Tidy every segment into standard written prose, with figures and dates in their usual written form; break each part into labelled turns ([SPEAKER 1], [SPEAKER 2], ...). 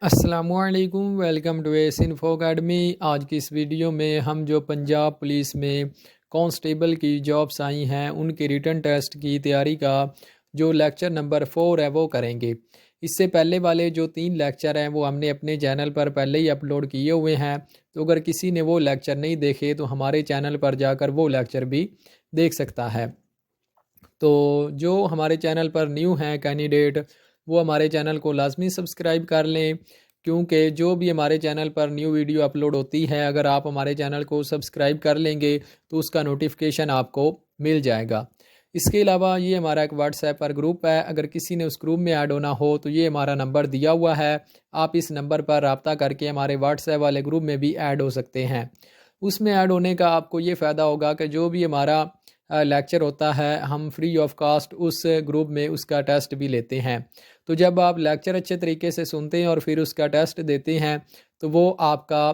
[SPEAKER 1] السلام علیکم، welcome to S info academy. آج کی اس ویڈیو میں ہم جو پنجاب پولیس میں کانسٹیبل کی جابس آئی ہیں ان کے ریٹن ٹیسٹ کی تیاری کا جو لیکچر نمبر 4 ہے وہ کریں گے۔ اس سے پہلے والے جو 3 لیکچر ہیں وہ ہم نے اپنے چینل پر پہلے ہی اپلوڈ کیے ہوئے ہیں، تو اگر کسی نے وہ لیکچر نہیں دیکھے تو ہمارے چینل پر جا کر وہ لیکچر بھی دیکھ سکتا ہے۔ تو جو ہمارے چینل پر نیو ہیں کینڈیڈیٹ، وہ ہمارے چینل کو لازمی سبسکرائب کر لیں، کیونکہ جو بھی ہمارے چینل پر نیو ویڈیو اپلوڈ ہوتی ہے اگر آپ ہمارے چینل کو سبسکرائب کر لیں گے تو اس کا نوٹیفیکیشن آپ کو مل جائے گا۔ اس کے علاوہ یہ ہمارا ایک واٹس ایپ پر گروپ ہے، اگر کسی نے اس گروپ میں ایڈ ہونا ہو تو یہ ہمارا نمبر دیا ہوا ہے، آپ اس نمبر پر رابطہ کر کے ہمارے واٹس ایپ والے گروپ میں بھی ایڈ ہو سکتے ہیں۔ اس میں ایڈ ہونے کا آپ کو یہ فائدہ ہوگا کہ جو بھی ہمارا لیکچر ہوتا ہے ہم فری آف کاسٹ اس گروپ میں اس کا ٹیسٹ بھی لیتے ہیں۔ تو جب آپ لیکچر اچھے طریقے سے سنتے ہیں اور پھر اس کا ٹیسٹ دیتے ہیں تو وہ آپ کا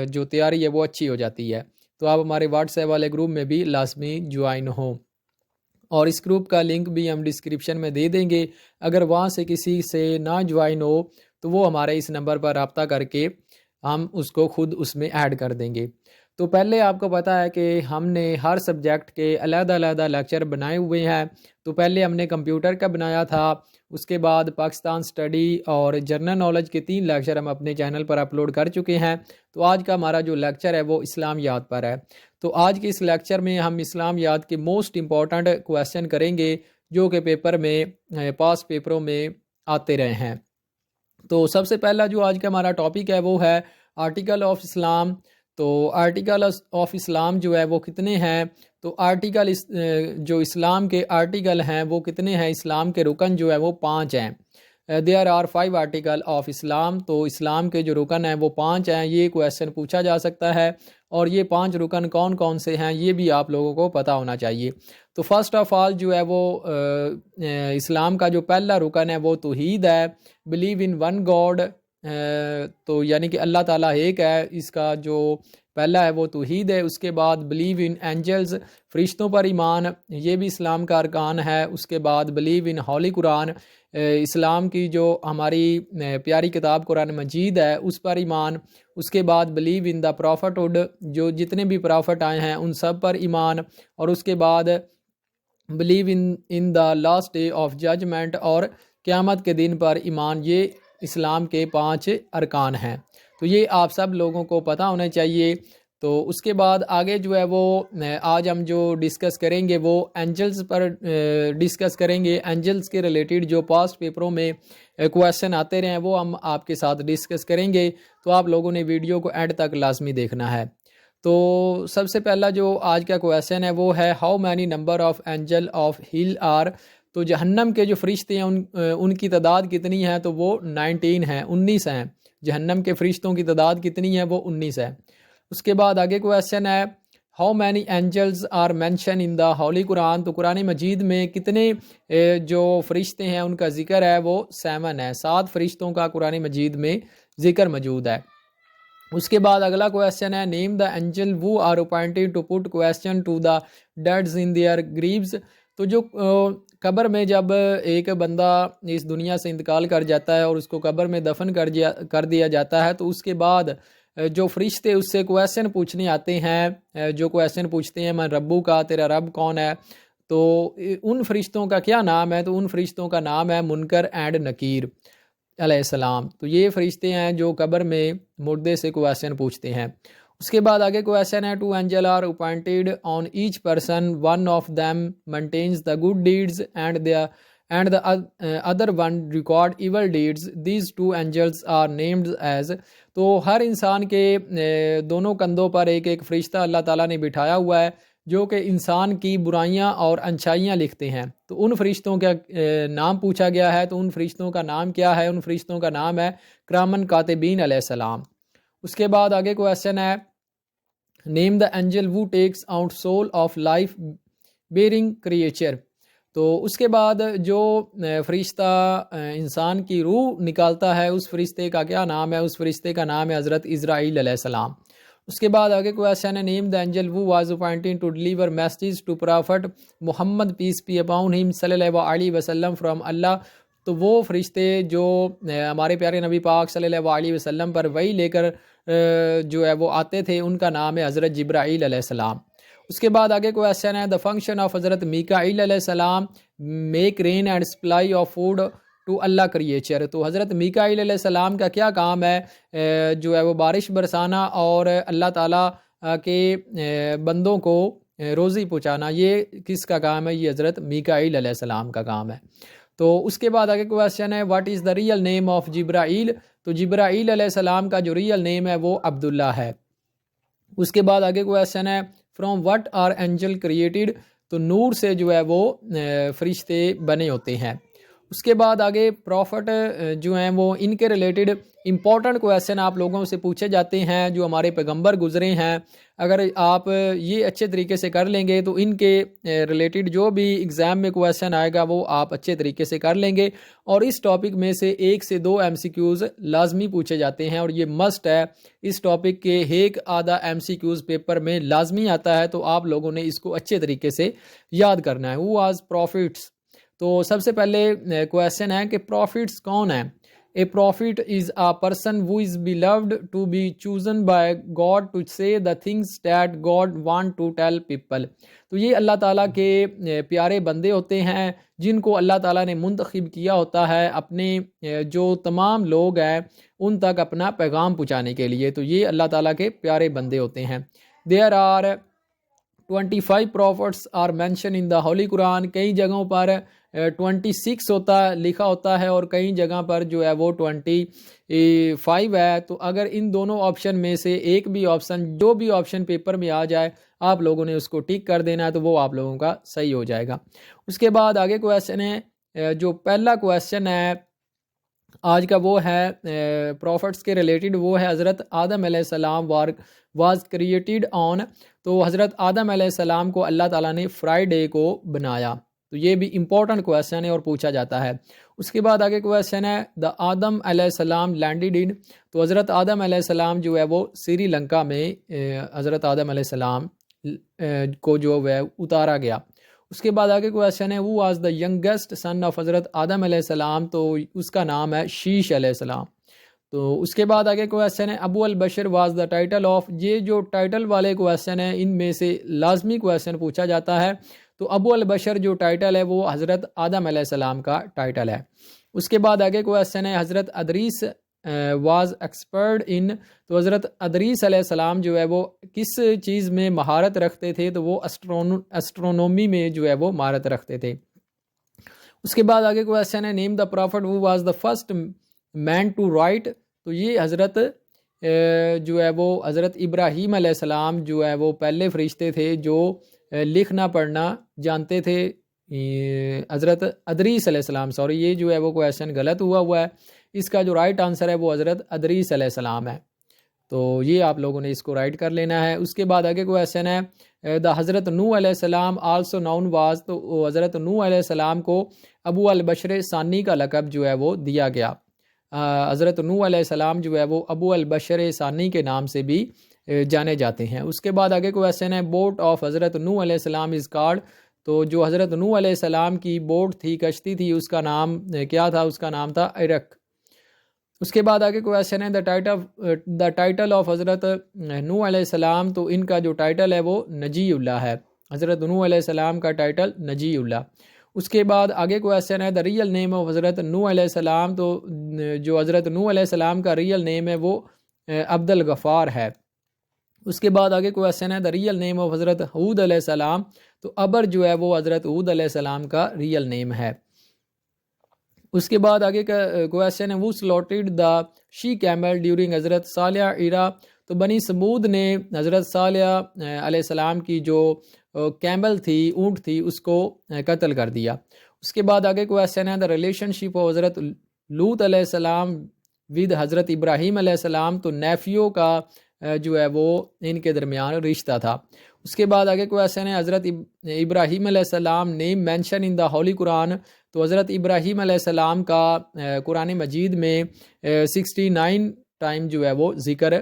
[SPEAKER 1] جو تیاری ہے وہ اچھی ہو جاتی ہے۔ تو آپ ہمارے واٹس ایپ والے گروپ میں بھی لازمی جوائن ہوں، اور اس گروپ کا لنک بھی ہم ڈسکرپشن میں دے دیں گے۔ اگر وہاں سے کسی سے نہ جوائن ہو تو وہ ہمارے اس نمبر پر رابطہ کر کے ہم اس کو خود اس میں ایڈ کر دیں گے۔ تو پہلے آپ کو پتہ ہے کہ ہم نے ہر سبجیکٹ کے علیحدہ علیحدہ لیکچر بنائے ہوئے ہیں۔ تو پہلے ہم نے کمپیوٹر کا بنایا تھا، اس کے بعد پاکستان سٹڈی اور جنرل نالج کے 3 لیکچر ہم اپنے چینل پر اپلوڈ کر چکے ہیں۔ تو آج کا ہمارا جو لیکچر ہے وہ اسلامیات پر ہے۔ تو آج کے اس لیکچر میں ہم اسلامیات کے موسٹ امپورٹنٹ کویسچن کریں گے جو کہ پیپر میں پاس پیپروں میں آتے رہے ہیں۔ تو سب سے پہلا جو آج کا ہمارا ٹاپک ہے وہ ہے آرٹیکل آف اسلام۔ تو آرٹیکل آف اسلام جو ہے وہ کتنے ہیں؟ تو آرٹیکل جو اسلام کے آرٹیکل ہیں وہ کتنے ہیں؟ اسلام کے رکن جو ہے وہ 5 ہیں۔ دیر آر 5 آرٹیکل آف اسلام۔ تو اسلام کے جو رکن ہیں وہ 5 ہیں، یہ کویسچن پوچھا جا سکتا ہے، اور یہ 5 رکن کون کون سے ہیں یہ بھی آپ لوگوں کو پتہ ہونا چاہیے۔ تو فرسٹ آف آل جو ہے وہ اسلام کا جو پہلا رکن ہے وہ توحید ہے، بلیو ان ون گاڈ۔ تو یعنی کہ اللہ تعالیٰ ایک ہے، اس کا جو پہلا ہے وہ توحید ہے۔ اس کے بعد بلیو ان اینجلز، فرشتوں پر ایمان، یہ بھی اسلام کا ارکان ہے۔ اس کے بعد بلیو ان ہولی قرآن، اسلام کی جو ہماری پیاری کتاب قرآن مجید ہے اس پر ایمان۔ اس کے بعد believe in the prophethood, جو جتنے بھی پروفٹ آئے ہیں ان سب پر ایمان۔ اور اس کے بعد believe in the last day of judgment, اور قیامت کے دن پر ایمان۔ یہ اسلام کے 5 ارکان ہیں، تو یہ آپ سب لوگوں کو پتہ ہونا چاہیے۔ تو اس کے بعد آگے جو ہے وہ آج ہم جو ڈسکس کریں گے وہ اینجلز پر ڈسکس کریں گے۔ اینجلز کے ریلیٹڈ جو پاسٹ پیپروں میں کویسچن آتے رہے ہیں وہ ہم آپ کے ساتھ ڈسکس کریں گے، تو آپ لوگوں نے ویڈیو کو اینڈ تک لازمی دیکھنا ہے۔ تو سب سے پہلا جو آج کا کویسچن ہے وہ ہے how many number of angel of hell are. تو جہنم کے جو فرشتے ہیں ان کی تعداد کتنی ہے؟ تو وہ 19 ہیں، 19 ہیں۔ جہنم کے فرشتوں کی تعداد کتنی ہے؟ وہ 19 ہے۔ اس کے بعد آگے کویسچن ہے how many angels are mention in the holy Quran. تو قرآن مجید میں کتنے جو فرشتے ہیں ان کا ذکر ہے وہ 7 ہے، 7 فرشتوں کا قرآن مجید میں ذکر موجود ہے۔ اس کے بعد اگلا کویسچن ہے name the angel who are appointed to put question to the dead in their graves۔ تو جو قبر میں جب ایک بندہ اس دنیا سے انتقال کر جاتا ہے اور اس کو قبر میں دفن کر دیا جاتا ہے تو اس کے بعد جو فرشتے اس سے کویسچن پوچھنے آتے ہیں، جو کویسچن پوچھتے ہیں من ربو کا، تیرا رب کون ہے، تو ان فرشتوں کا کیا نام ہے؟ تو ان فرشتوں کا نام ہے منکر اینڈ نکیر علیہ السلام۔ تو یہ فرشتے ہیں جو قبر میں مردے سے کویسچن پوچھتے ہیں۔ اس کے بعد آگے کویسچن ہے 2 angel are appointed on each person, one of them maintains the good deeds and the other one record evil deeds, these 2 angels are named as۔ تو ہر انسان کے دونوں کندھوں پر ایک ایک فرشتہ اللہ تعالیٰ نے بٹھایا ہوا ہے جو کہ انسان کی برائیاں اور اچھائیاں لکھتے ہیں۔ تو ان فرشتوں کا نام پوچھا گیا ہے، تو ان فرشتوں کا نام کیا ہے؟ ان فرشتوں کا نام ہے کرامن کاتبین علیہ السلام۔ اس کے بعد آگے کویسچن ہے name the angel who takes out soul of life bearing creature۔ تو اس کے بعد جو فرشتہ انسان کی روح نکالتا ہے اس فرشتے کا کیا نام ہے؟ اس فرشتے کا نام ہے حضرت اسرائیل علیہ السلام۔ اس کے بعد آگے کویسچن ہے name the angel who was appointed to deliver messages to prophet Muhammad peace be upon him صلی اللہ علیہ وسلم from اللہ۔ تو وہ فرشتے جو ہمارے پیارے نبی پاک صلی اللہ علیہ وسلم پر وحی لے کر جو ہے وہ آتے تھے، ان کا نام ہے حضرت جبرائیل علیہ السلام۔ اس کے بعد آگے کویسچن ہے، دا فنکشن آف حضرت میکائیل علیہ السلام make rain and supply of food to اللہ کریچر۔ تو حضرت میکائیل علیہ السلام کا کیا کام ہے جو ہے وہ بارش برسانا اور اللہ تعالیٰ کے بندوں کو روزی پہنچانا، یہ کس کا کام ہے؟ یہ حضرت میکائیل علیہ السلام کا کام ہے۔ تو اس کے بعد آگے کویسچن ہے، what is the real name of Jibrail? تو جبرائیل علیہ السلام کا جو ریئل نیم ہے وہ عبداللہ ہے۔ اس کے بعد آگے کویسچن ہے، from what are angel created? تو نور سے جو ہے وہ فرشتے بنے ہوتے ہیں۔ اس کے بعد آگے پروفٹ جو ہیں وہ ان کے ریلیٹڈ امپورٹنٹ کویسچن آپ لوگوں سے پوچھے جاتے ہیں جو ہمارے پیغمبر گزرے ہیں۔ اگر آپ یہ اچھے طریقے سے کر لیں گے تو ان کے ریلیٹڈ جو بھی ایگزام میں کویسچن آئے گا وہ آپ اچھے طریقے سے کر لیں گے، اور اس ٹاپک میں سے 1 سے 2 MCQs لازمی پوچھے جاتے ہیں، اور یہ مسٹ ہے، اس ٹاپک کے ایک آدھا MCQs پیپر میں لازمی آتا ہے، تو آپ لوگوں نے اس کو اچھے طریقے سے یاد کرنا ہے۔ Who was prophets? تو سب سے پہلے کویسچن ہے کہ پروفٹس کون ہیں؟ A prophet is a person who is beloved to be chosen by God to say the things that God want to tell people۔ تو یہ اللہ تعالیٰ کے پیارے بندے ہوتے ہیں جن کو اللہ تعالیٰ نے منتخب کیا ہوتا ہے اپنے جو تمام لوگ ہیں ان تک اپنا پیغام پہنچانے کے لیے، تو یہ اللہ تعالیٰ کے پیارے بندے ہوتے ہیں۔ There are 25 prophets are mentioned in the Holy Quran۔ کئی جگہوں پر 26 لکھا ہوتا ہے اور کئی جگہ پر جو ہے وہ 25 ہے۔ تو اگر ان دونوں آپشن میں سے ایک بھی آپشن، جو بھی آپشن پیپر میں آ جائے، آپ لوگوں نے اس کو ٹک کر دینا ہے، تو وہ آپ لوگوں کا صحیح ہو جائے گا۔ اس کے بعد آگے کویسچن ہے، جو پہلا کویسچن ہے آج کا وہ ہے پروفٹس کے ریلیٹڈ، وہ ہے حضرت آدم علیہ السلام واز کریٹڈ آن۔ تو حضرت آدم علیہ السلام کو اللہ تعالیٰ نے فرائیڈے کو بنایا، تو یہ بھی امپورٹنٹ کویسچن ہے اور پوچھا جاتا ہے۔ اس کے بعد آگے کویسچن ہے، دا آدم علیہ السلام لینڈڈ ان۔ تو حضرت آدم علیہ السلام جو ہے وہ سری لنکا میں حضرت آدم علیہ السلام کو جو ہے اتارا گیا۔ اس کے بعد آگے کویسچن ہے، who was the youngest son of حضرت آدم علیہ السلام؟ تو اس کا نام ہے شیش علیہ السلام۔ تو اس کے بعد آگے کویسچن ہے، ابو البشر واز دا ٹائٹل آف؟ یہ جو ٹائٹل والے کویسچن ہیں ان میں سے لازمی کویسچن پوچھا جاتا ہے، تو ابو البشر جو ٹائٹل ہے وہ حضرت آدم علیہ السلام کا ٹائٹل ہے۔ اس کے بعد آگے کویسچن ہے، حضرت ادریس واز ایکسپرٹ ان؟ تو حضرت ادریس علیہ السلام جو ہے وہ کس چیز میں مہارت رکھتے تھے؟ تو وہ اسٹرونومی میں جو ہے وہ مہارت رکھتے تھے۔ اس کے بعد آگے کویسچن ہے، name the prophet who was the first man to write? تو یہ حضرت جو ہے وہ حضرت ابراہیم علیہ السلام جو ہے وہ پہلے فرشتے تھے جو لکھنا پڑھنا جانتے تھے۔ حضرت ادریس علیہ السلام، سوری یہ جو ہے وہ کویسچن غلط ہوا ہے، اس کا جو رائٹ آنسر ہے وہ حضرت ادریس علیہ السلام ہے، تو یہ آپ لوگوں نے اس کو رائٹ کر لینا ہے۔ اس کے بعد آگے کویسچن ہے، دا حضرت نوح علیہ السلام آلسو نون واز؟ تو حضرت نوح علیہ السلام کو ابو البشر ثانی کا لقب جو ہے وہ دیا گیا۔ حضرت نوح علیہ السلام جو ہے وہ ابو البشر ثانی کے نام سے بھی جانے جاتے ہیں۔ اس کے بعد آگے کویسچن ہے، بوٹ آف حضرت نوح علیہ السلام از کالڈ؟ تو جو حضرت نوح علیہ السلام کی بوٹ تھی، کشتی تھی، اس کا نام کیا تھا؟ اس کا نام تھا ارق۔ اس کے بعد آگے کویسچن ہے، دا ٹائٹل آف حضرت نوح علیہ السلام؟ تو ان کا جو ٹائٹل ہے وہ نجی اللہ ہے، حضرت نوح علیہ السلام کا ٹائٹل نجی اللہ۔ اس کے بعد آگے کویسچن ہے، دا ریئل نیم آف حضرت نوح علیہ السلام؟ تو جو حضرت نوح علیہ السلام کا ریئل نیم ہے وہ عبد الغفار ہے۔ اس کے بعد آگے کویسچن ہے، دا ریئل نیم آف حضرت ہود علیہ السلام؟ تو ابر جو ہے وہ حضرت ہود علیہ السلام کا ریئل نیم ہے۔ اس کے بعد آگے کا کویسچن ہے، وہ سلاٹڈ دا شی کیمل ڈیورنگ حضرت صالح ایرا؟ تو بنی سمود نے حضرت صالح علیہ السلام کی جو کیمل تھی، اونٹ تھی، اس کو قتل کر دیا۔ اس کے بعد آگے کویسچن ہے، دا ریلیشن شپ آف حضرت لوط علیہ السلام ود حضرت ابراہیم علیہ السلام؟ تو نیفیو کا جو ہے وہ ان کے درمیان رشتہ تھا۔ اس کے بعد آگے کویسچن ہے، حضرت ابراہیم علیہ السلام نیم mention in the holy Quran? تو حضرت ابراہیم علیہ السلام کا قرآن مجید میں 69 ٹائم جو ہے وہ ذکر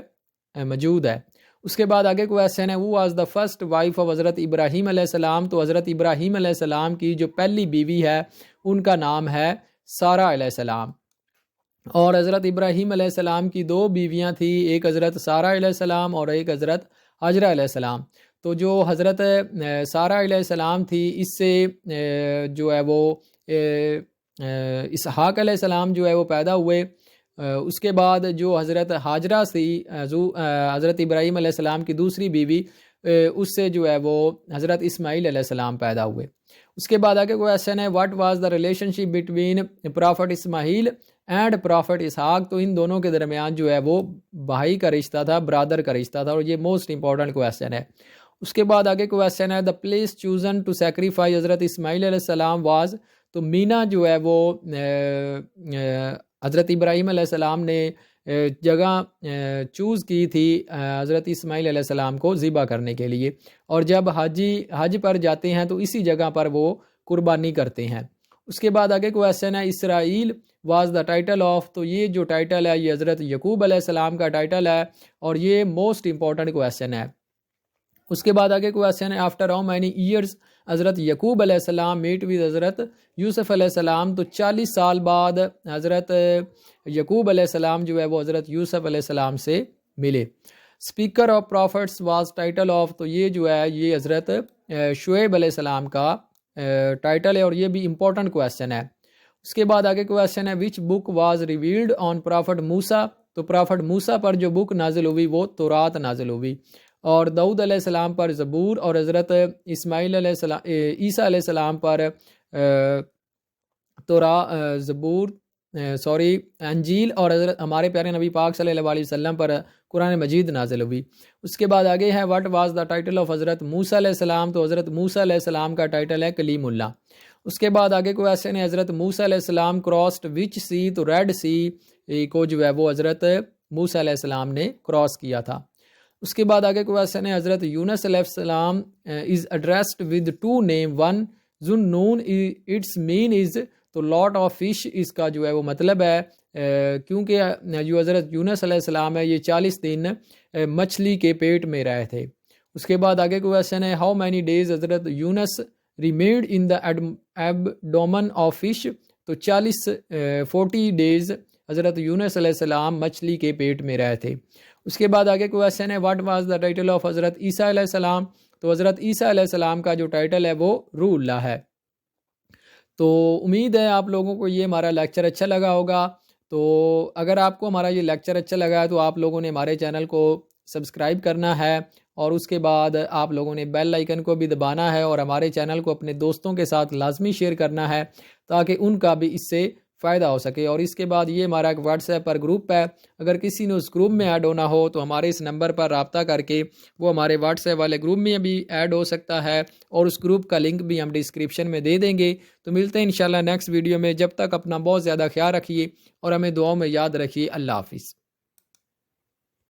[SPEAKER 1] موجود ہے۔ اس کے بعد آگے کویسچن ہے، who was the first wife of حضرت ابراہیم علیہ السلام؟ تو حضرت ابراہیم علیہ السلام کی جو پہلی بیوی ہے ان کا نام ہے سارہ علیہ السلام، اور حضرت ابراہیم علیہ السلام کی 2 بیویاں تھیں، ایک حضرت سارہ علیہ السلام اور ایک حضرت ہاجرہ علیہ السلام۔ تو جو حضرت سارہ علیہ السلام تھی، اس سے جو ہے وہ اسحاق علیہ السلام جو ہے وہ پیدا ہوئے۔ اس کے بعد جو حضرت ہاجرہ تھی، حضرت ابراہیم علیہ السلام کی دوسری بیوی، اس سے جو ہے وہ حضرت اسماعیل علیہ السلام پیدا ہوئے۔ اس کے بعد آگے کویسچن ہے، what was the relation between prophet Ismail and prophet Ishaq? تو ان دونوں کے درمیان جو ہے وہ بھائی کا رشتہ تھا، برادر کا رشتہ تھا، اور یہ موسٹ امپورٹنٹ کویسچن ہے۔ اس کے بعد آگے کویسچن ہے، the place chosen to sacrifice حضرت اسماعیل علیہ السلام واز؟ تو مینا جو ہے وہ حضرت ابراہیم علیہ السلام نے جگہ چوز کی تھی حضرت اسماعیل علیہ السلام کو ذبح کرنے کے لیے، اور جب حج پر جاتے ہیں تو اسی جگہ پر وہ قربانی کرتے ہیں۔ اس کے بعد آگے کویسچن ہے، اسرائیل واز دا ٹائٹل آف؟ تو یہ جو ٹائٹل ہے یہ حضرت یعقوب علیہ السلام کا ٹائٹل ہے، اور یہ موسٹ امپورٹنٹ کویسچن ہے۔ اس کے بعد آگے کویسچن ہے، آفٹر ہاؤ مینی ایئرز حضرت یعقوب علیہ السلام میٹ ود حضرت یوسف علیہ السلام؟ تو 40 سال بعد حضرت یعقوب علیہ السلام جو ہے وہ حضرت یوسف علیہ السلام سے ملے۔ Speaker of prophets was title of? تو یہ جو ہے یہ حضرت شعیب علیہ السلام کا ٹائٹل ہے، اور یہ بھی امپورٹنٹ کویسچن ہے۔ اس کے بعد آگے کویسچن ہے، which book was revealed on prophet Musa? تو پرافٹ موسیٰ پر جو بک نازل ہوئی وہ تورات نازل ہوئی، اور داؤد علیہ السلام پر زبور، اور حضرت اسماعیل علیہ السلام عیسیٰ علیہ السلام پر انجیل، اور حضرت ہمارے پیارے نبی پاک صلی اللہ علیہ وسلم پر قرآن مجید نازل ہوئی۔ اس کے بعد آگے ہے، what was the title of حضرت موسیٰ علیہ السلام؟ تو حضرت موسیٰ علیہ السلام کا ٹائٹل ہے کلیم اللہ۔ اس کے بعد آگے کویسچن ہے، حضرت موسیٰ علیہ السلام کراسڈ وچ سی؟ تو ریڈ سی کو جو ہے وہ حضرت موسیٰ علیہ السلام نے کراس کیا تھا۔ اس کے بعد آگے کویسچن ہے، حضرت یونس علیہ السلام از ایڈریسڈ ود 2 نیم، 1 ذن نون اٹس مین از؟ تو لاٹ آف فش اس کا جو ہے وہ مطلب ہے، کیونکہ جو حضرت یونس علیہ السلام ہے یہ 40 دن مچھلی کے پیٹ میں رہے تھے۔ اس کے بعد آگے کویسچن ہے، ہاؤ مینی ڈیز حضرت یونس ریمیڈ ان دا ایبڈومن آف فش؟ تو 40 ڈیز حضرت یونس علیہ السلام مچھلی کے پیٹ میں رہے تھے۔ اس کے بعد آگے کویسچن ہے، what was the title of حضرت عیسیٰ علیہ السلام؟ تو حضرت عیسیٰ علیہ السلام کا جو ٹائٹل ہے وہ روح اللہ ہے۔ تو امید ہے آپ لوگوں کو یہ ہمارا لیکچر اچھا لگا ہوگا۔ تو اگر آپ کو ہمارا یہ لیکچر اچھا لگا ہے تو آپ لوگوں نے ہمارے چینل کو سبسکرائب کرنا ہے، اور اس کے بعد آپ لوگوں نے بیل آئیکن کو بھی دبانا ہے، اور ہمارے چینل کو اپنے دوستوں کے ساتھ لازمی شیئر کرنا ہے تاکہ ان کا بھی اس سے فائدہ ہو سکے۔ اور اس کے بعد یہ ہمارا ایک واٹس ایپ پر گروپ ہے، اگر کسی نے اس گروپ میں ایڈ ہونا ہو تو ہمارے اس نمبر پر رابطہ کر کے وہ ہمارے واٹس ایپ والے گروپ میں بھی ایڈ ہو سکتا ہے، اور اس گروپ کا لنک بھی ہم ڈسکرپشن میں دے دیں گے۔ تو ملتے ہیں انشاءاللہ نیکسٹ ویڈیو میں، جب تک اپنا بہت زیادہ خیال رکھیے اور ہمیں دعاؤں میں یاد رکھیے۔ اللہ حافظ۔